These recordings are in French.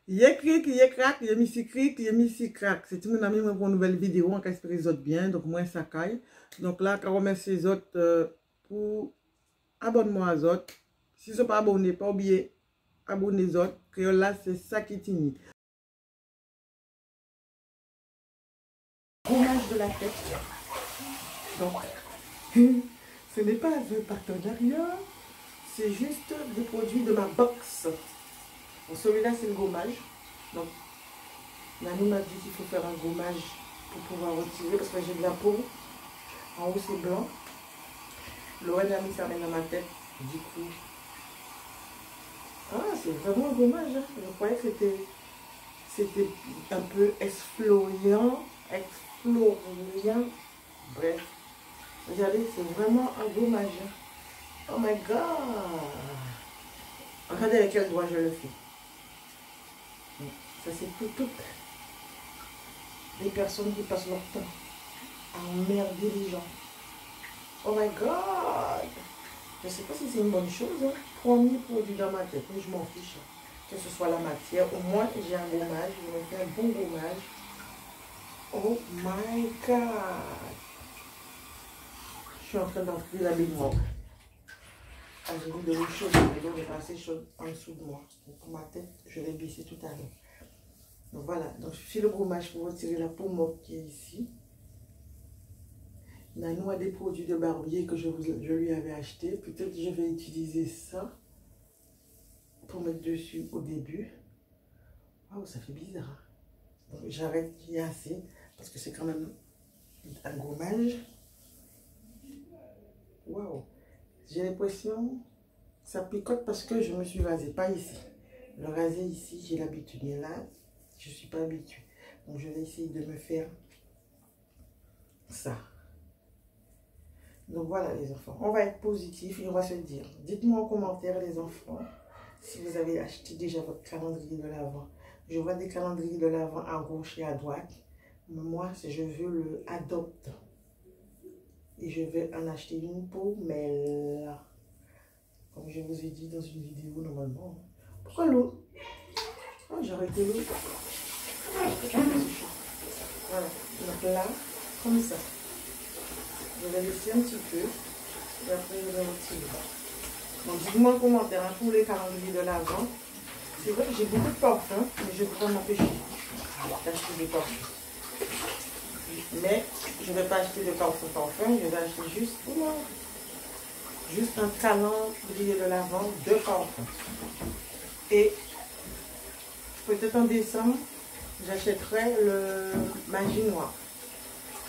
Yekrik, yekrak, yemissikrik, yemissikrak. C'est tout mon ami pour une nouvelle vidéo. On espère les autres bien. Donc, moi, ça caille. Donc là, je remercie les autres pour abonner-moi aux autres. Si ils ne sont pas abonnés, pas oublier abonner les autres. Que là, c'est ça qui est Gommage de la tête. Donc, ce n'est pas un partenariat. C'est juste des produits de ma box. Bon, celui-là, c'est le gommage. Donc, Nanou m'a dit qu'il faut faire un gommage pour pouvoir retirer parce que j'ai de la peau. En haut, c'est blanc. Lorraine a mis ça dans ma tête. Du coup, ah, c'est vraiment un gommage. Hein. Je croyais que c'était un peu exfoliant. Bref, regardez, c'est vraiment un gommage. Oh my god! Regardez avec quel doigt je le fais. Ça, c'est pour toutes les personnes qui passent leur temps à emmerder les gens. Oh my god! Je ne sais pas si c'est une bonne chose. Hein. Premier produit dans ma tête, mais je m'en fiche. Que ce soit la matière, au moins j'ai un gommage. Je me fais un bon gommage. Oh my god! Je suis en train d'enfler la baignoire. Ah, j'ai mis de l'eau chaude, mais l'eau n'est pas assez chaude en dessous de moi. Donc, pour ma tête, je vais baisser tout à l'heure. Donc voilà, donc je fais le gommage pour retirer la peau morte qui est ici. Nanou a des produits de barbier que je lui avais acheté. Peut-être que je vais utiliser ça pour mettre dessus au début. Waouh, ça fait bizarre. Donc j'arrête, il y a assez, parce que c'est quand même un gommage. Waouh, j'ai l'impression que ça picote parce que je me suis rasée, pas ici. Le raser ici, j'ai l'habitude, mais là, je ne suis pas habituée. Donc je vais essayer de me faire ça. Donc voilà les enfants, on va être positif et on va se dire. Dites-moi en commentaire les enfants, si vous avez acheté déjà votre calendrier de l'Avent. Je vois des calendriers de l'Avent à gauche et à droite. Mais moi, je veux le adopte. Et je vais en acheter une pour Mel. Comme je vous ai dit dans une vidéo normalement. Pourquoi l'eau? Oh, j'ai arrêté l'eau. Voilà, donc là, comme ça. Je vais laisser un petit peu et après je vais retirer. Donc dites-moi en commentaire hein, pour les calendriers de l'Avent. C'est vrai que j'ai beaucoup de parfums, mais je ne peux pas m'empêcher d'acheter des parfums. Mais je ne vais pas acheter de parfum, je vais acheter juste un calendrier de l'Avent de parfums. Et peut-être en décembre, j'achèterai le Magie Noire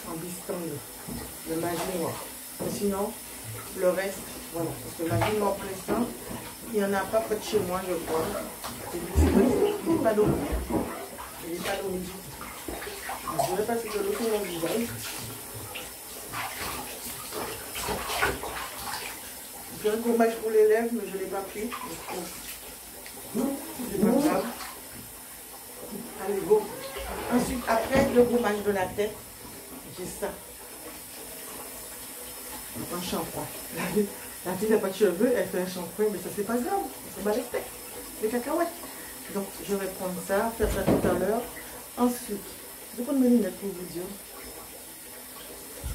en biscuit. Le Magie Noir. Mais sinon, le reste, voilà. Parce que Magie Noir pour l'instant, il n'y en a pas près de chez moi, je crois. Il n'est pas d'eau. Il n'est pas d'eau du tout. Je vais passer de l'eau sur mon visage. J'ai un gommage pour les lèvres, mais je ne l'ai pas pris. C'est pas grave. Allez, go. Ensuite, après le gommage de la tête, j'ai ça. Un shampoing. La fille n'a pas de cheveux, elle fait un shampoing, mais ça c'est pas grave, c'est pas les steaks, les cacahuètes. Donc je vais prendre ça, faire ça tout à l'heure. Ensuite, je vais prendre mes lunettes pour vous dire.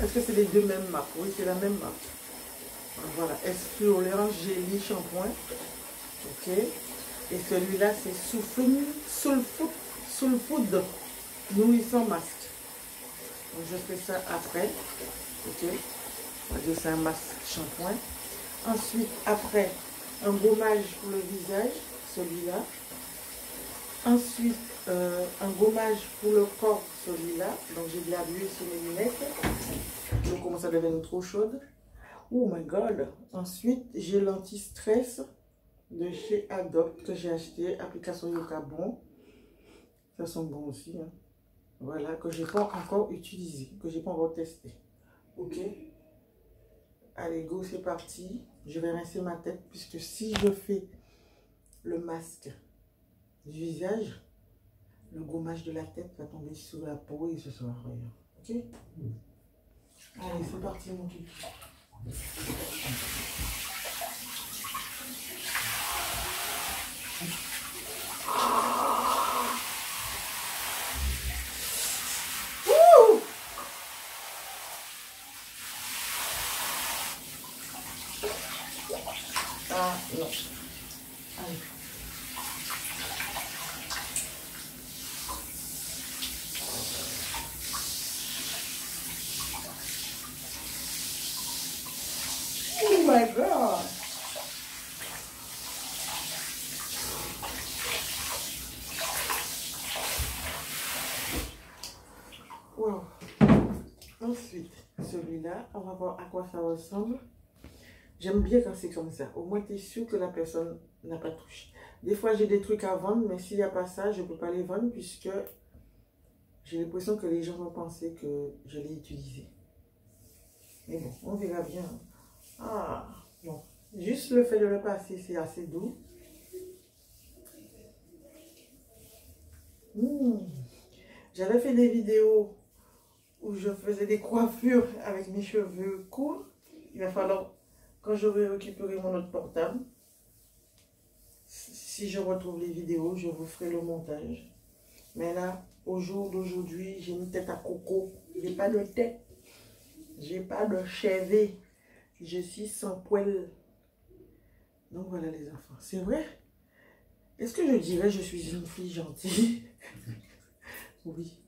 Est-ce que c'est les deux mêmes marques? Oui, c'est la même marque. Voilà, Exfoliant Jelly Shampoing. Ok. Et celui-là, c'est Soul Food Nourrissant Masque. Donc je fais ça après. Ok. On va dire c'est un masque shampoing. Ensuite, après, un gommage pour le visage, celui-là. Ensuite, un gommage pour le corps, celui-là. Donc, j'ai de la buée sur mes lunettes. Je commence à devenir trop chaude. Oh my god. Ensuite, j'ai l'anti-stress de chez Adopt que j'ai acheté. Application Yoka Bon. Ça sent bon aussi. Hein. Voilà, que je n'ai pas encore utilisé, que je n'ai pas encore testé. Ok. Allez, go, c'est parti. Je vais rincer ma tête puisque si je fais le masque du visage, le gommage de la tête va tomber sur la peau et ce sera rien. Ok? Allez, c'est parti, mon kiki. celui-là. On va voir à quoi ça ressemble. J'aime bien quand c'est comme ça. Au moins, tu es sûr que la personne n'a pas touché. Des fois, j'ai des trucs à vendre, mais s'il n'y a pas ça, je ne peux pas les vendre puisque j'ai l'impression que les gens vont penser que je l'ai utilisé. Mais bon, on verra bien. Ah, bon. Juste le fait de le passer, c'est assez doux. J'avais fait des vidéos où je faisais des coiffures avec mes cheveux courts. Il va falloir, quand j'aurai récupéré mon autre portable, si je retrouve les vidéos, je vous ferai le montage. Mais là, au jour d'aujourd'hui, j'ai une tête à coco. J'ai pas de tête. J'ai pas de cheveux. Je suis sans poil. Donc voilà les enfants. C'est vrai? Est-ce que je dirais je suis une fille gentille? Oui.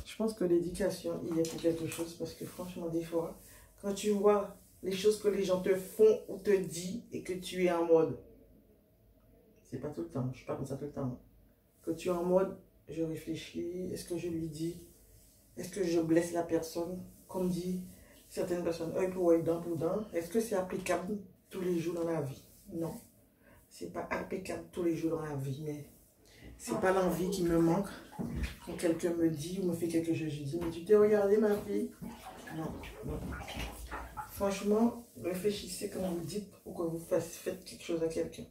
Je pense que l'éducation, il y a pour quelque chose. Parce que franchement, des fois, quand tu vois les choses que les gens te font ou te disent et que tu es en mode, c'est pas tout le temps, je ne suis pas comme ça tout le temps. Que tu es en mode, je réfléchis, est-ce que je lui dis, est-ce que je blesse la personne, comme dit certaines personnes, œil pour œil, dent pour dent, est-ce que c'est applicable tous les jours dans la vie? Non, c'est pas applicable tous les jours dans la vie, mais c'est pas l'envie qui me manque. Quand quelqu'un me dit ou me fait quelque chose, je dis, mais tu t'es regardé ma fille? Non, non. Franchement, réfléchissez quand vous dites ou quand vous faites quelque chose à quelqu'un.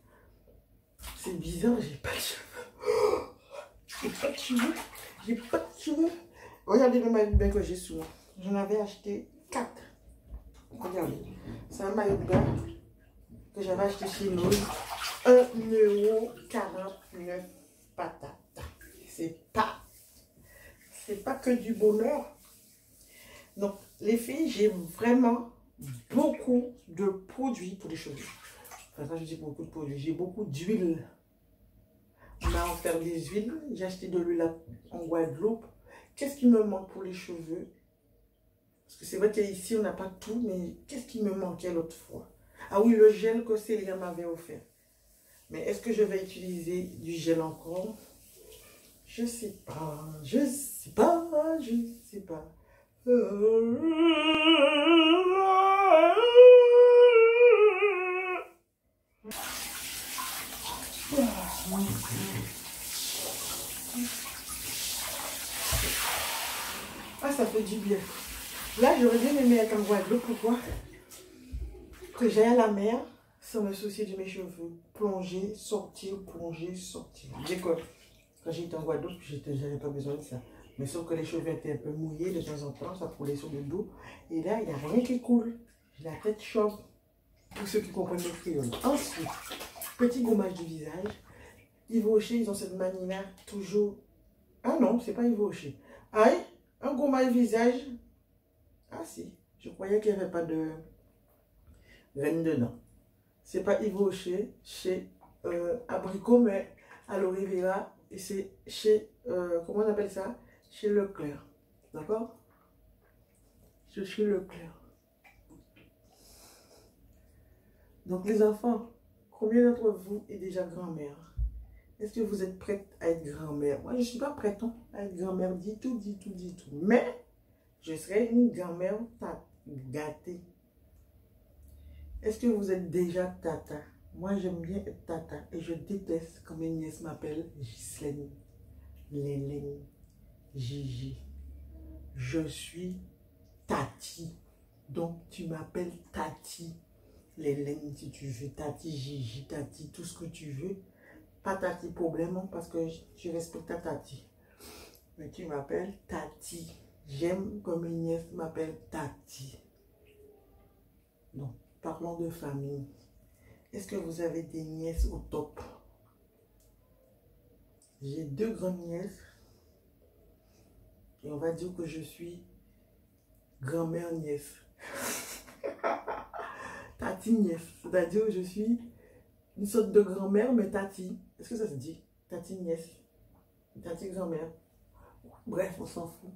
C'est bizarre, j'ai pas de cheveux. J'ai pas de cheveux. J'ai pas de cheveux. Regardez le maillot de bain que j'ai sous moi. J'en avais acheté 4. Regardez. C'est un maillot de bain que j'avais acheté chez nous. 1,49 € patate. C'est pas que du bonheur. Donc, les filles, j'ai vraiment beaucoup de produits pour les cheveux. Enfin, quand je dis beaucoup de produits, j'ai beaucoup d'huile. On m'a offert des huiles. J'ai acheté de l'huile en Guadeloupe. Qu'est-ce qui me manque pour les cheveux? Parce que c'est vrai qu'ici, on n'a pas tout, mais qu'est-ce qui me manquait l'autre fois? Ah oui, le gel que Célia m'avait offert. Mais est-ce que je vais utiliser du gel encore? Je sais pas. Je sais pas. Je sais pas. Ah, ça fait du bien. Là, j'aurais bien aimé être en Guadeloupe. Pourquoi? Que j'aille à la mer sans me soucier de mes cheveux. Plonger, sortir, plonger, sortir. Dès que quand j'étais en Guadeloupe, j'avais pas besoin de ça. Mais sauf que les cheveux étaient un peu mouillés de temps en temps, ça coulait sur le dos. Et là, il n'y a rien qui coule. J'ai la tête chauve. Pour ceux qui comprennent le créole. Ensuite, petit gommage du visage. Yves Rocher, ils ont cette manie-là, toujours. Ah non, c'est pas Yves Rocher. Aïe, un gommage visage. Ah si, je croyais qu'il n'y avait pas de graines dedans. C'est pas Yves Rocher, chez Abricot, mais à l'Orivera. Et c'est chez, comment on appelle ça? Chez Leclerc. D'accord? C'est chez Leclerc. Donc les enfants, combien d'entre vous est déjà grand-mère? Est-ce que vous êtes prête à être grand-mère? Moi, je ne suis pas prête à être grand-mère du tout, du tout, du tout. Mais, je serai une grand-mère gâtée. Est-ce que vous êtes déjà tata? Moi, j'aime bien être tata. Et je déteste quand mes nièces m'appellent Ghislaine, Lélène, Gigi. Je suis Tati. Donc, tu m'appelles Tati. Lélène, si tu veux. Tati, Gigi, Tati, tout ce que tu veux. Pas Tati problème, parce que je respecte ta Tati. Mais tu m'appelles Tati. J'aime que mes nièces m'appellent Tati. Donc, parlons de famille. Est-ce que vous avez des nièces au top? J'ai 2 grandes nièces. Et on va dire que je suis grand-mère nièce. Tati nièce. C'est-à-dire que je suis une sorte de grand-mère, mais Tati. Est-ce que ça se dit? Tati nièce. Tati grand-mère. Bref, on s'en fout.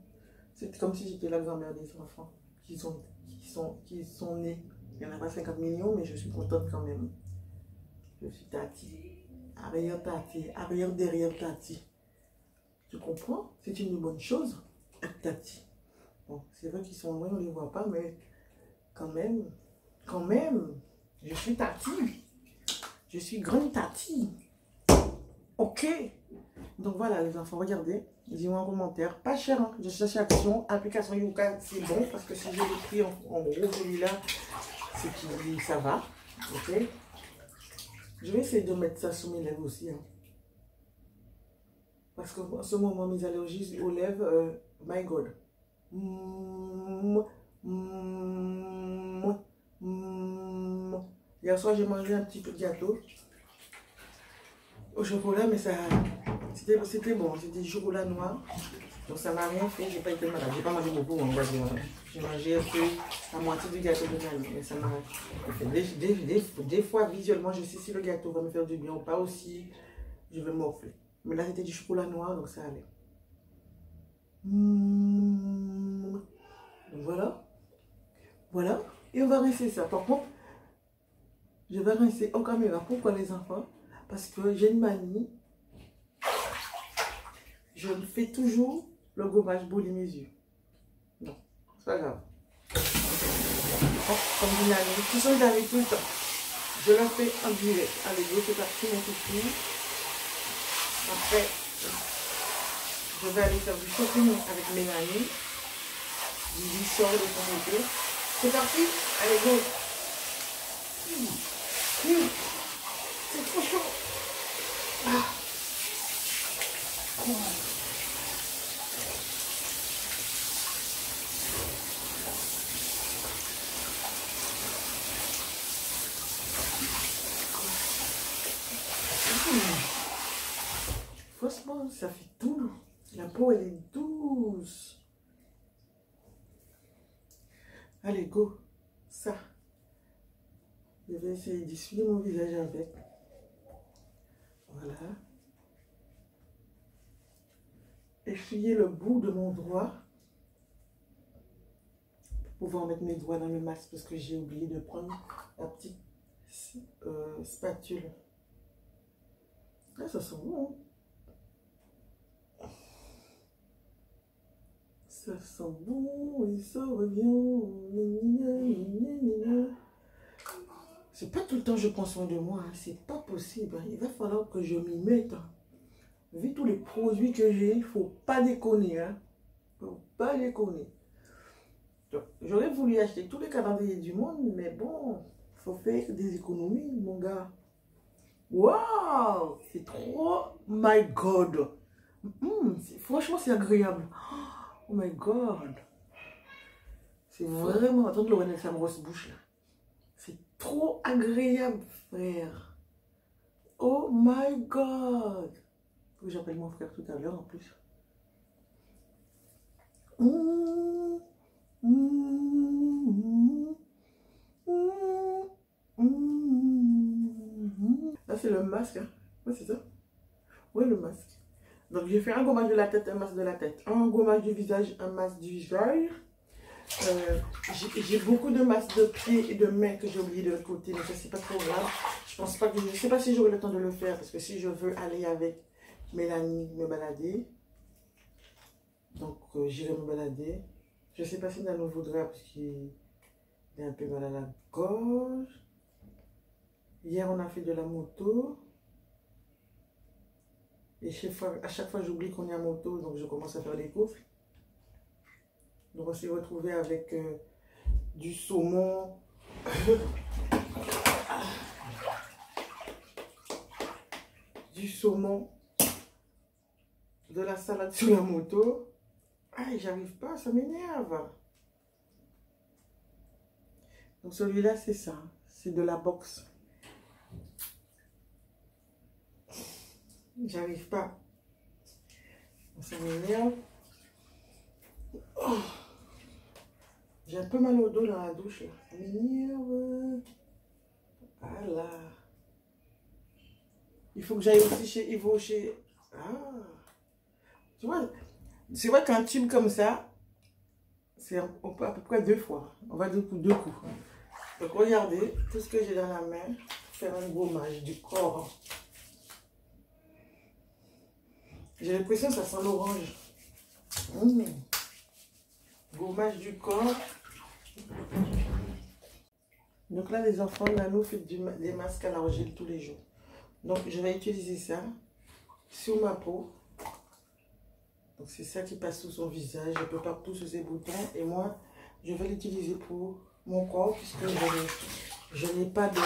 C'est comme si j'étais la grand-mère des enfants qui sont nés. Il n'y en a pas 50 millions, mais je suis contente quand même. Je suis Tati. Arrière Tati. Arrière derrière Tati. Tu comprends? C'est une bonne chose, être Tati. Bon, c'est vrai qu'ils sont loin, on ne les voit pas, mais quand même, je suis tati. Je suis grande tati. Ok. Donc voilà les enfants, regardez. Dis-moi en commentaire. Pas cher, hein. Je cherche Action. Application Yuka, c'est bon. Parce que si je l'ai pris en gros celui-là, c'est qu'il ça va. Ok. Je vais essayer de mettre ça sur mes lèvres aussi. Hein. Parce que en ce moment, mes allergies aux lèvres, my God. Hier soir, j'ai mangé un petit peu de gâteau au chocolat, mais ça c'était bon, c'était du chocolat noir. Donc ça m'a rien fait, j'ai pas été malade. J'ai pas mangé beaucoup, on va dire. J'ai mangé un peu la moitié du gâteau de Nani, mais ça m'a fait. Des fois, visuellement, je sais si le gâteau va me faire du bien ou pas aussi, je vais morfler. Mais là, c'était du chocolat noir, donc ça allait. Donc voilà. Voilà. Et on va rincer ça. Par contre, je vais rincer en caméra. Pourquoi les enfants? Parce que j'ai une manie. Je fais toujours le gommage brûler mes yeux. Non, c'est pas grave. Comme une année, tout ça j'arrive tout le temps. Je le fais en direct. Allez, go, c'est parti, mon petit. Après, je vais aller faire du shopping avec Mélanie. Lily sort de son moto. C'est parti, allez, go. C'est trop chaud. Ah. Franchement, ça fait tout. La peau, elle est douce. Allez, go. Ça. Je vais essayer d'essuyer mon visage avec. Voilà. Essuyer le bout de mon doigt. Pour pouvoir mettre mes doigts dans le masque parce que j'ai oublié de prendre la petite spatule. Là, ça sent bon. Ça sent bon et ça revient. C'est pas tout le temps que je prends soin de moi. Hein. C'est pas possible. Hein. Il va falloir que je m'y mette. Hein. Vu tous les produits que j'ai, il faut pas déconner. Hein. Faut pas déconner. J'aurais voulu acheter tous les calendriers du monde, mais bon, faut faire des économies, mon gars. Waouh! C'est trop... My God! Franchement, c'est agréable. Oh my God! C'est vraiment... Attends que le ça me grosse bouche, là. C'est trop agréable, frère. Oh my God! Faut que j'appelle mon frère tout à l'heure, en plus. Là, c'est le masque. Hein. Ouais, c'est ça. Oui, le masque. Donc, j'ai fait un gommage de la tête, un masque de la tête. Un gommage du visage, un masque du visage. J'ai beaucoup de masques de pieds et de mains que j'ai oublié de l'autre côté. Mais ça, c'est pas trop grave. Je pense pas que... Je sais pas si j'aurai le temps de le faire. Parce que si je veux aller avec Mélanie me balader. Donc, j'irai me balader. Je sais pas si Nano voudra parce qu'il est un peu mal à la gorge. Hier, on a fait de la moto. Et à chaque fois, j'oublie qu'on est à moto, donc je commence à faire les courses. Donc, on s'est retrouvé avec du saumon. Du saumon. De la salade sur la moto. Ah, j'arrive pas, ça m'énerve. Donc, celui-là, c'est ça. C'est de la boxe. J'arrive pas. Ça m'énerve. Oh. J'ai un peu mal au dos dans la douche. Ça m'énerve. Voilà. Il faut que j'aille aussi chez Yves Rocher. Ah. Tu vois, c'est vrai qu'un tube comme ça, c'est à peu près 2 fois. On va deux coups. Donc regardez tout ce que j'ai dans la main. Faire un gommage du corps. J'ai l'impression que ça sent l'orange. gommage du corps. Donc là, les enfants, Nanou fait des masques à l'argile tous les jours. Donc, je vais utiliser ça sur ma peau. Donc, c'est ça qui passe sous son visage, un peu partout sur ses boutons. Et moi, je vais l'utiliser pour mon corps, puisque je n'ai pas de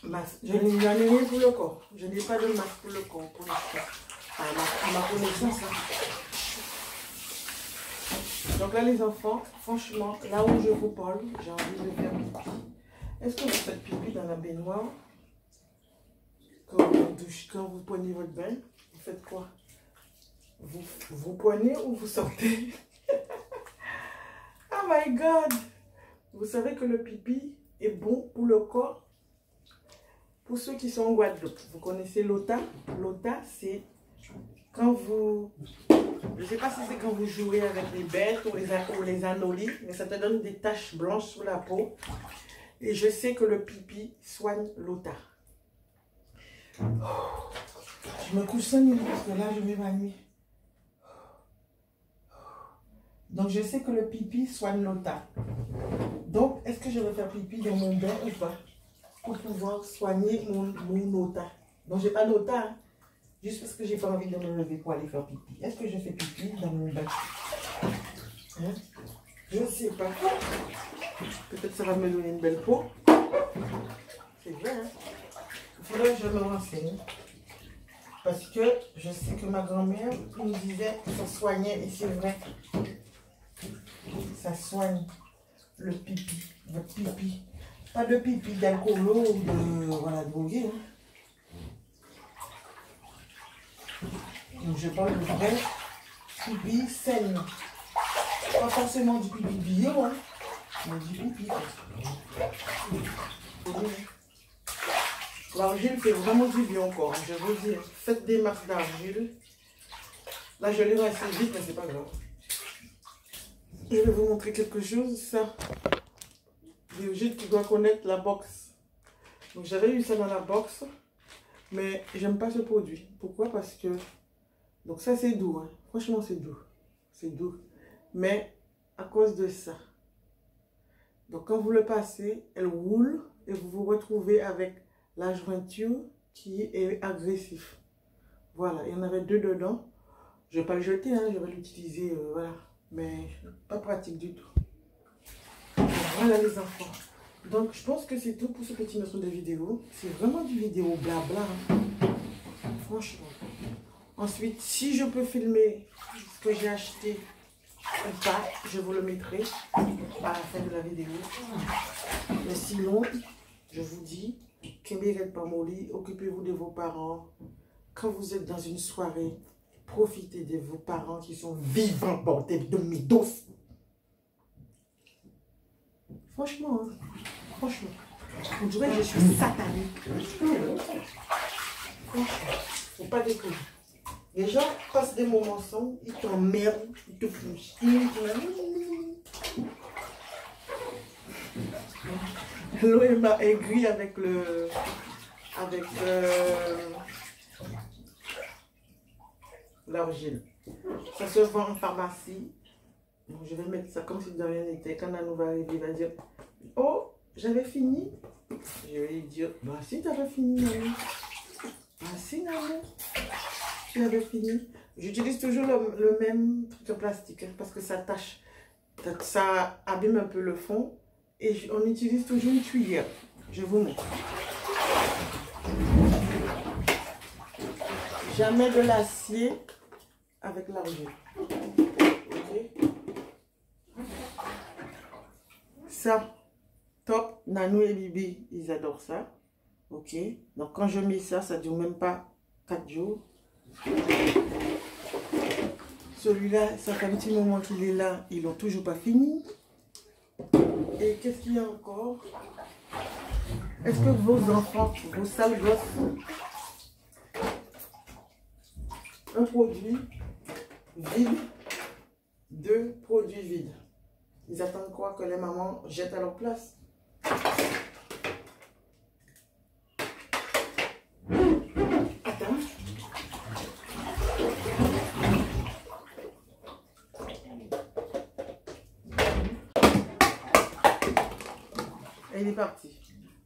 masque. Je n'ai rien pour le corps. Je n'ai pas de masque pour le corps, pour l'instant. À ma connaissance. Donc là, les enfants, franchement, là où je vous parle, j'ai envie de faire pipi. Est-ce que vous faites pipi dans la baignoire? Quand vous prenez votre bain, vous faites quoi? Vous prenez ou vous sortez? Oh my God! Vous savez que le pipi est bon pour le corps? Pour ceux qui sont en Guadeloupe, vous connaissez l'ota? L'ota, c'est quand vous... Je ne sais pas si c'est quand vous jouez avec les bêtes ou les anolis, mais ça te donne des taches blanches sur la peau. Et je sais que le pipi soigne l'ota. Je me couche 5 minutes parce que là, je m'évanouis. Donc, je sais que le pipi soigne l'ota. Donc, est-ce que je vais faire pipi dans mon bain ou pas? Pour pouvoir soigner mon ota. Donc, j'ai pas d'ota, hein? Juste parce que j'ai pas envie de me lever pour aller faire pipi. Est-ce que je fais pipi dans mon bain? Hein? Je ne sais pas. Peut-être ça va me donner une belle peau. C'est vrai, hein? Il faudrait que je me renseigne. Parce que je sais que ma grand-mère nous disait que ça soignait, et c'est vrai. Ça soigne le pipi, votre pipi. Pas de pipi d'alcoolo ou de, voilà, drogué. Hein? Donc je parle de vrai pipi saine. Pas forcément du pipi bio, hein, mais du pipi. L'argile fait vraiment du bien encore, je vous dis. Faites des masques d'argile. Là, je l'ai assez vite, mais c'est pas grave. Je vais vous montrer quelque chose, ça. Brigitte, tu dois connaître la boxe. Donc, j'avais eu ça dans la boxe, mais j'aime pas ce produit. Pourquoi? Parce que... Donc, ça, c'est doux, hein. Franchement, c'est doux. C'est doux. Mais, à cause de ça. Donc, quand vous le passez, elle roule et vous vous retrouvez avec la jointure qui est agressif. Voilà, il y en avait 2 dedans. Je ne vais pas le jeter, hein, je vais l'utiliser, voilà. Mais pas pratique du tout. Voilà les enfants. Donc je pense que c'est tout pour ce petit morceau de vidéo. C'est vraiment du vidéo blabla. Hein. Franchement. Ensuite, si je peux filmer ce que j'ai acheté ou pas, je vous le mettrai à la fin de la vidéo. Mais sinon, je vous dis, occupez-vous de vos parents. Quand vous êtes dans une soirée, profitez de vos parents qui sont vivants, bordel de médos. Franchement, hein, franchement, on dirait que je suis satanique. Franchement, faut pas déconner. Les gens passent des moments ensemble, ils t'emmerdent, ils te font chier. L'eau m'a aigri avec l'argile. Ça se vend en pharmacie. Donc je vais mettre ça comme si de rien n'était. Quand Nanou va arriver, il va dire: oh, j'avais fini. Je vais lui dire: bah si, tu avais fini, Nanou. Bah si, Nanou, tu avais fini. J'utilise toujours le même truc de plastique, hein, parce que ça tâche. Ça abîme un peu le fond. Et on utilise toujours une cuillère. Je vous montre. Jamais de l'acier avec l'argile. Ok. Ça, top. Nanou et Bibi, ils adorent ça. Ok. Donc quand je mets ça, ça ne dure même pas 4 jours. Celui-là, ça fait un petit moment qu'il est là. Ils n'ont toujours pas fini. Et qu'est-ce qu'il y a encore? Est-ce que vos enfants, vos sales gosses, un produit vide, 2 produits vides? Ils attendent quoi? Que les mamans jettent à leur place? Attends. il est parti.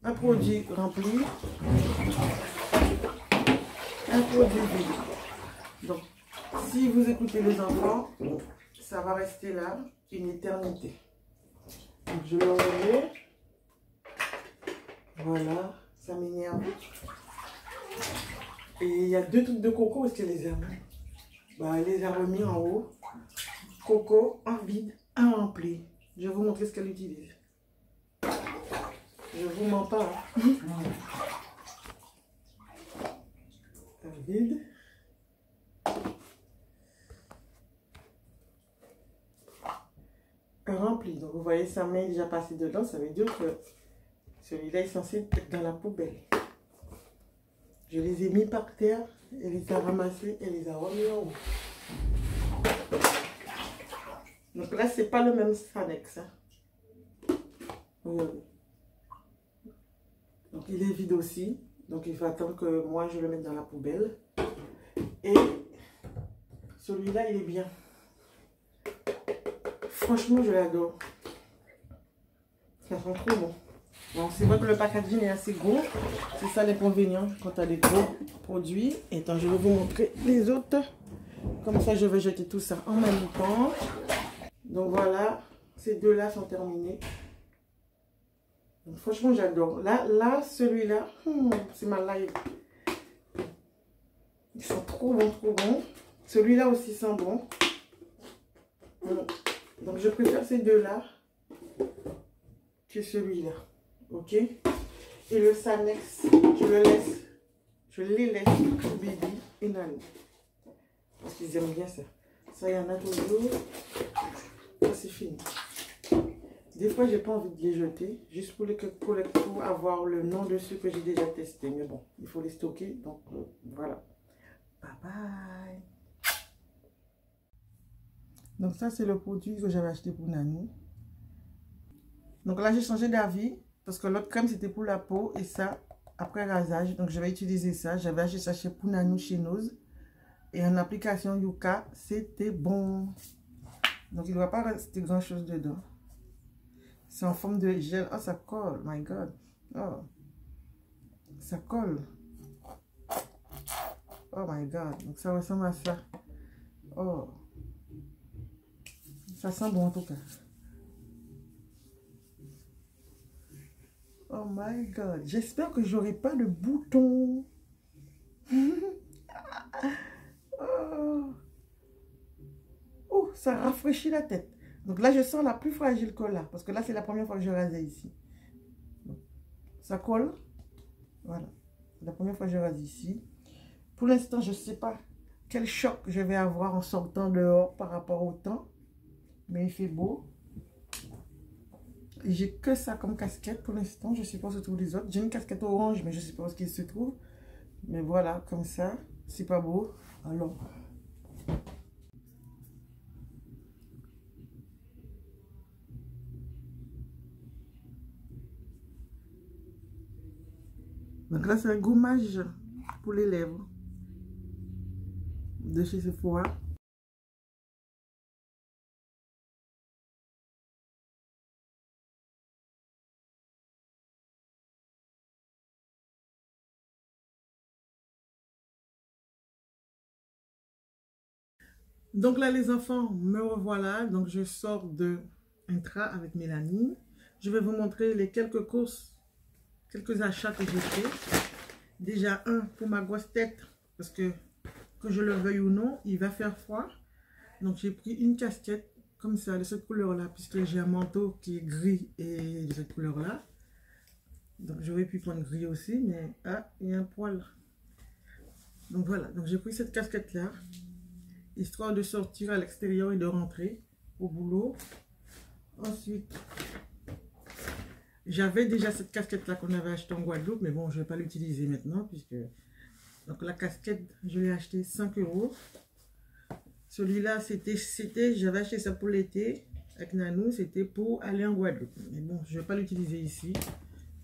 Un produit rempli, un produit vide. Donc, si vous écoutez les enfants, ça va rester là une éternité. Donc, je le remets. Voilà, ça m'énerve. Et il y a 2 trucs de coco, est-ce qu'elle les a mis? Bah, elle les a remis en haut. Coco, un vide, un rempli. Je vais vous montrer ce qu'elle utilise. Je vous mens pas. Hein. Un vide. Un rempli. Donc vous voyez, sa main est déjà passée dedans. Ça veut dire que celui-là est censé être dans la poubelle. Je les ai mis par terre. Elle les a ramassés. Elle les a remis en haut. Donc là, c'est pas le même Sanex. Hein. Regardez. Donc il est vide aussi. Donc il faut attendre que moi je le mette dans la poubelle. Et celui-là, il est bien. Franchement, je l'adore. Ça sent trop bon. Bon, c'est vrai que le packaging est assez gros. C'est ça l'inconvénient quand tu as des gros produits. Et attends, je vais vous montrer les autres. Comme ça, je vais jeter tout ça en même temps. Donc voilà, ces deux-là sont terminés. Donc, franchement, j'adore. Là, celui-là, c'est ma live. Ils sont trop bons, trop bons. Celui-là aussi sent bon. Donc, je préfère ces deux-là que celui-là. Ok? Et le Sanex, je les laisse pour Baby et Nani. Parce qu'ils aiment bien ça. Ça, il y en a toujours. Ça, c'est fini. Des fois, j'ai pas envie de les jeter. Juste pour avoir le nom de ceux que j'ai déjà testé. Mais bon, il faut les stocker. Donc, voilà. Bye bye. Donc ça, c'est le produit que j'avais acheté pour Nani. Donc là, j'ai changé d'avis. Parce que l'autre crème, c'était pour la peau. Et ça, après rasage. Donc, je vais utiliser ça. J'avais acheté ça chez Punanu, chez Nose. Et en application Yuka, c'était bon. Donc, il ne doit pas rester grand-chose dedans. C'est en forme de gel. Oh, ça colle. My God. Oh. Ça colle. Oh my God. Donc, ça ressemble à ça. Oh. Ça sent bon en tout cas. Oh my God. J'espère que j'aurai pas de boutons. Oh. Oh, ça rafraîchit la tête. Donc là, je sens la plus fragile que là. Parce que là, c'est la première fois que je rasais ici. Donc, ça colle. Voilà. La première fois que je rase ici. Pour l'instant, je ne sais pas quel choc je vais avoir en sortant dehors par rapport au temps. Mais il fait beau. J'ai que ça comme casquette pour l'instant. Je ne sais pas où se trouvent les autres. J'ai une casquette orange, mais je ne sais pas où il se trouve. Mais voilà, comme ça. C'est pas beau. Alors. Donc là, c'est un gommage pour les lèvres de chez Sephora. Donc là, les enfants, me revoilà. Donc, je sors de Intra avec Mélanie. Je vais vous montrer les quelques courses, quelques achats que j'ai fait. Déjà, un pour ma grosse tête, parce que je le veuille ou non, il va faire froid. Donc, j'ai pris une casquette comme ça, de cette couleur-là, puisque j'ai un manteau qui est gris et de cette couleur-là. Donc, j'aurais pu prendre gris aussi, mais ah, il y a un poil. Donc, voilà. Donc, j'ai pris cette casquette-là, histoire de sortir à l'extérieur et de rentrer au boulot. Ensuite, j'avais déjà cette casquette-là qu'on avait achetée en Guadeloupe, mais bon, je ne vais pas l'utiliser maintenant, puisque... Donc, la casquette, je l'ai acheté 5 €. Celui-là, j'avais acheté ça pour l'été, avec Nanou, c'était pour aller en Guadeloupe. Mais bon, je ne vais pas l'utiliser ici,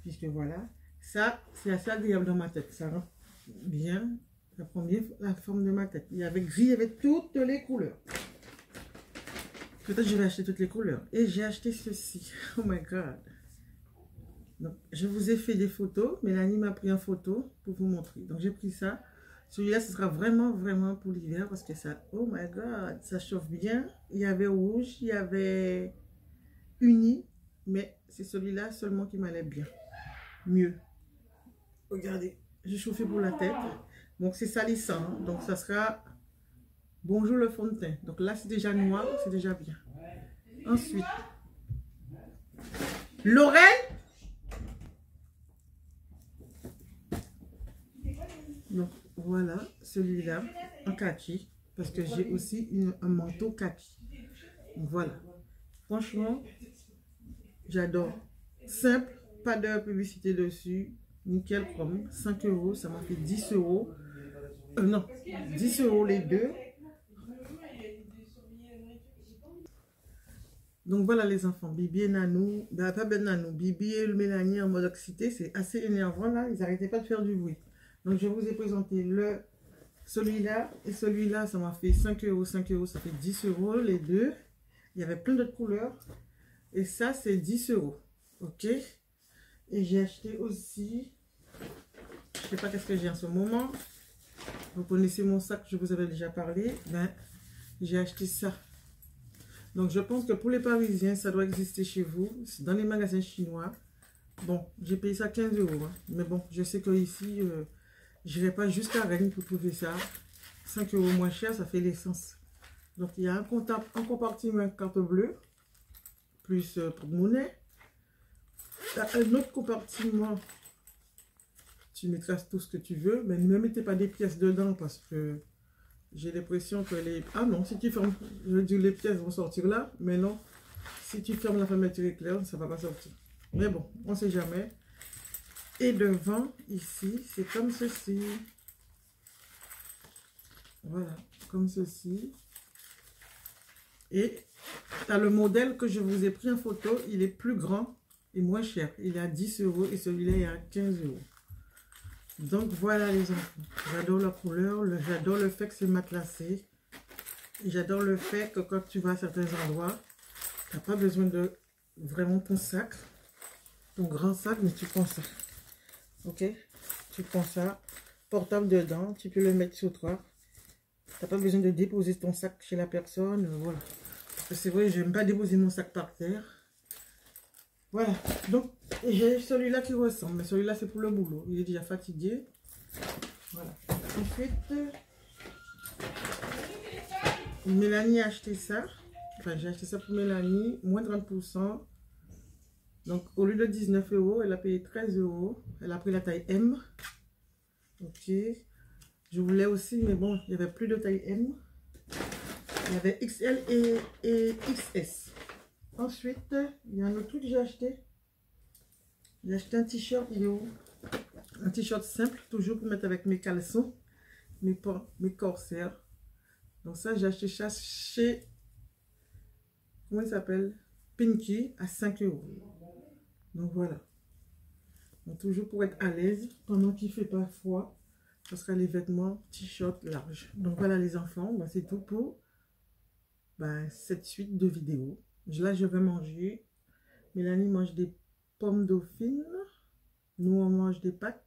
puisque voilà. Ça, c'est assez agréable dans ma tête, ça rend bien, ça prend bien la forme de ma tête. Il y avait gris, il y avait toutes les couleurs. Peut-être que je vais acheter toutes les couleurs. Et j'ai acheté ceci. Oh my God. Donc, je vous ai fait des photos. Mélanie m'a pris en photo pour vous montrer. Donc, j'ai pris ça. Celui-là, ce sera vraiment pour l'hiver parce que ça, oh my god, ça chauffe bien. Il y avait rouge, il y avait uni, mais c'est celui-là seulement qui m'allait bien. Mieux. Regardez, j'ai chauffé pour la tête. Donc, c'est salissant. Hein. Donc, ça sera bonjour le fond de teint. Donc, là, c'est déjà noir, c'est déjà bien. Ensuite, l'oreille. Donc, voilà, celui-là, en kaki. Parce que j'ai aussi un manteau kaki. Donc, voilà. Franchement, j'adore. Simple, pas de publicité dessus. Nickel comme 5 €, ça m'a fait 10 €. Non, 10 € les deux. Donc voilà les enfants, Bibi et Nanou, bah, pas ben Nanou, Bibi et Mélanie en mode excité, c'est assez énervant là, ils n'arrêtaient pas de faire du bruit. Donc je vous ai présenté celui-là et celui-là, ça m'a fait 5 €, 5 €, ça fait 10 € les deux. Il y avait plein d'autres couleurs. Et ça c'est 10 €, ok. Et j'ai acheté aussi, je sais pas qu'est-ce que j'ai en ce moment. Vous connaissez mon sac, je vous avais déjà parlé. Ben, j'ai acheté ça. Donc, je pense que pour les Parisiens, ça doit exister chez vous. C'est dans les magasins chinois. Bon, j'ai payé ça 15 €. Hein. Mais bon, je sais qu'ici, je n'irai pas jusqu'à Rennes pour trouver ça. 5 € moins cher, ça fait l'essence. Donc, il y a un compartiment carte bleue, plus porte-monnaie. Un autre compartiment, tu mettras tout ce que tu veux, mais ne mettez pas des pièces dedans parce que j'ai l'impression que les... Ah non, si tu fermes, je veux dire, les pièces vont sortir là, mais non, si tu fermes la fermeture éclair, ça ne va pas sortir. Mais bon, on ne sait jamais. Et devant, ici, c'est comme ceci. Voilà, comme ceci. Et tu as le modèle que je vous ai pris en photo, il est plus grand et moins cher. Il est à 10 € et celui-là est à 15 €. Donc voilà les enfants, j'adore la couleur, j'adore le fait que c'est matelassé. J'adore le fait que quand tu vas à certains endroits, tu n'as pas besoin de vraiment ton sac, ton grand sac, mais tu prends ça. Ok, tu prends ça, portable dedans, tu peux le mettre sur toi. Tu n'as pas besoin de déposer ton sac chez la personne, voilà. Parce que c'est vrai, je n'aime pas déposer mon sac par terre. Voilà, donc j'ai celui-là qui ressemble, mais celui-là c'est pour le boulot. Il est déjà fatigué. Voilà. Ensuite, Mélanie a acheté ça. Enfin, j'ai acheté ça pour Mélanie, moins 30%. Donc, au lieu de 19 €, elle a payé 13 €. Elle a pris la taille M. Ok. Je voulais aussi, mais bon, il n'y avait plus de taille M. Il y avait XL et XS. Ensuite, il y a un autre truc que j'ai acheté. J'ai acheté un t-shirt, il est où? Un t-shirt simple, toujours pour mettre avec mes caleçons, mes corsaires. Donc ça, j'ai acheté ça chez, comment il s'appelle? Pinky, à 5 €. Donc voilà. Donc toujours pour être à l'aise, pendant qu'il ne fait pas froid, ce sera les vêtements t-shirt large. Donc voilà les enfants, bah, c'est tout pour cette suite de vidéos. Là, je vais manger. Mélanie mange des pommes dauphines. Nous, on mange des pâtes.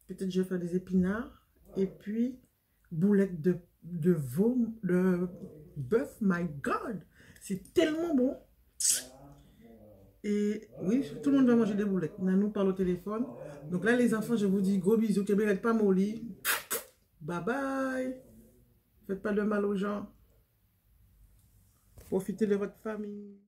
Peut-être je vais faire des épinards. Et puis, boulettes de bœuf. My God! C'est tellement bon. Et oui, tout le monde va manger des boulettes. Nanou parle au téléphone. Donc là, les enfants, je vous dis gros bisous. Québec, pas molli. Bye bye. Faites pas de mal aux gens. Profitez de votre famille.